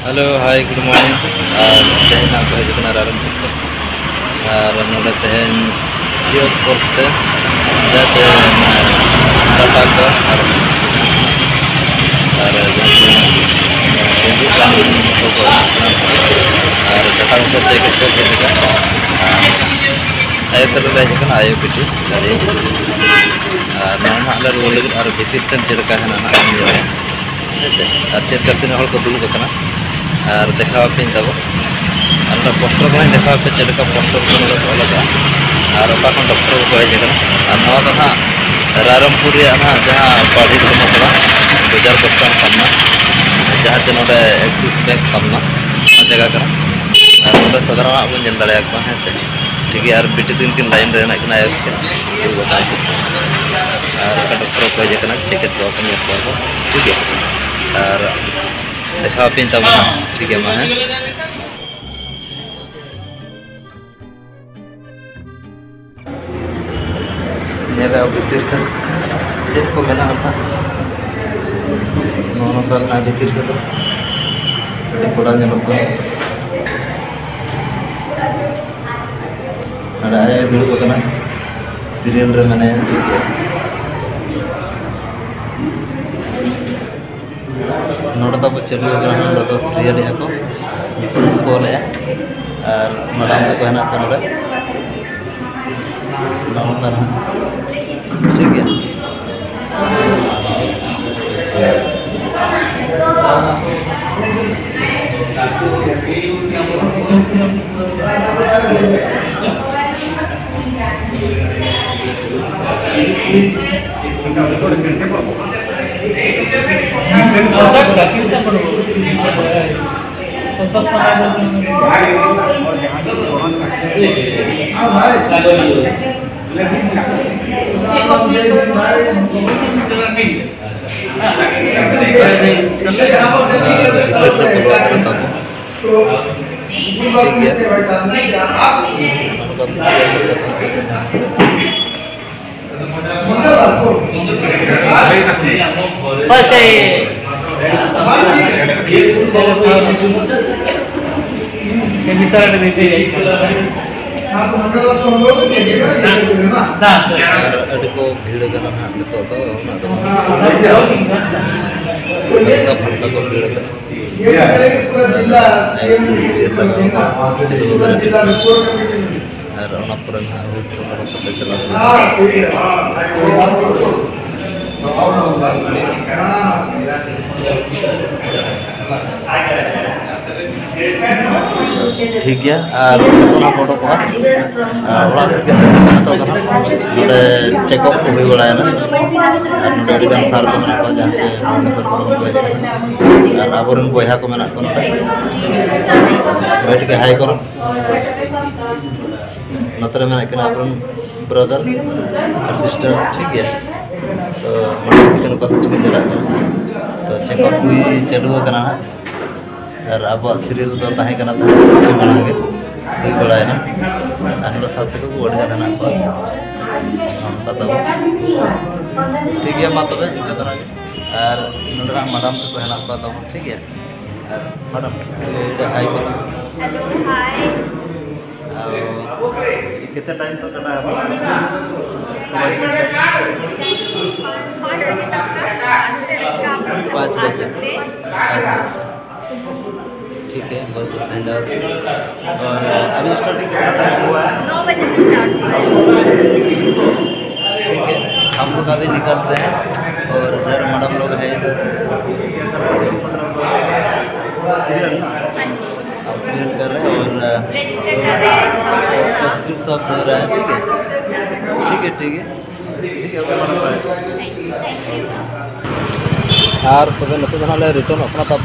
hello hi good morning तेहन आप हजना रामपुर से नोड़े तेहन जियो फोर्स ते जाते टाटा को और टाटा को जैकेट को चलेगा आयो तर लेजकन आयो पिटी dari नाना रुल और भीतर सेन चलका है ना और चेक करते हर को दुलुब करना और देखा पे तब और पोस्टर को देखा पे चलका पोस्टर को अलग और ओका डॉक्टर को हजकना और नवा तो हाँ रामपुर ना जहाँ पाड़ी मसला बाजार बस्तान सामना जहाँ चे नोडे एक्सिस बैंक सामना जगह करना और नोडे साधारण बन जल दाड़े हाँ चे ठीक है और बीटी दिन की लाइन रहना कि और डॉक्टर को हजकना चेक को ठीक है और देखा पे तब ठीक है माँ भीतर से चेक को मेना भीतर से कोड़ा दुड़ूबना सीरियल रे मैंने नोड़ तब चलू तो सीरियल को कॉल और मैडम को हेना नोड़े ठीक है ठीक है और फोटो को चेकअप को भी बढ़ाया सार को जहाँ अब बया को बैठ के हाई करो नतरे में अब ब्रदर और सिस्टर ठीक है तो सच में चला तो चेकअप भी चालू करना और अब सीरियल तो मांगे हुई बड़ाना और साथ को बढ़िया रहना ठीक है मा तब और नोड़ा मैडम को हेना तब ठीक है और मैडम हाई करो कितने टाइम तो करना है 5 बजे अच्छा ठीक है बहुत धन्यवाद और अभी स्टार्टिंग हुआ है 9 बजे से स्टार्ट हुआ है ठीक है हम लोग अभी निकलते हैं और इधर मैडम लोग हैं सीरियल कर रहे हैं और रजिस्टर कर रहे हैं स्क्रिप्ट सब दे रहा है ठीक है ठीक है और तब नत रिटर्न अपना तब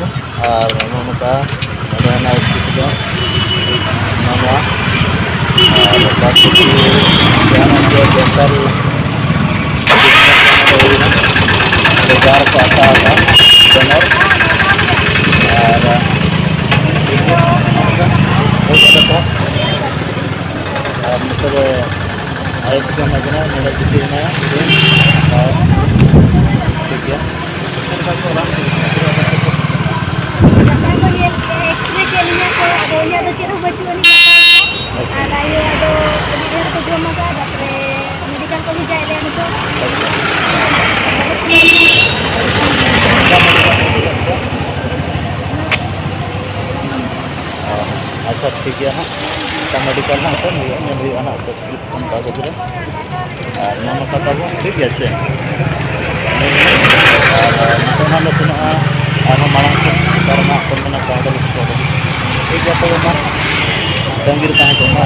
और नौका बेकार को आता बैनर और मतलब आयोजन नोड़े चिट्ठी ठीक है अच्छा ठीक है हाँ का मेडिकल ना तो नहीं हुआ ना प्रेस्क्रिप्शन कागज रे और नाम का तब ठीक है से और नितोना लो सुना और मांग करना कोना कागज को ठीक है तो मा तंगीर कहां को मा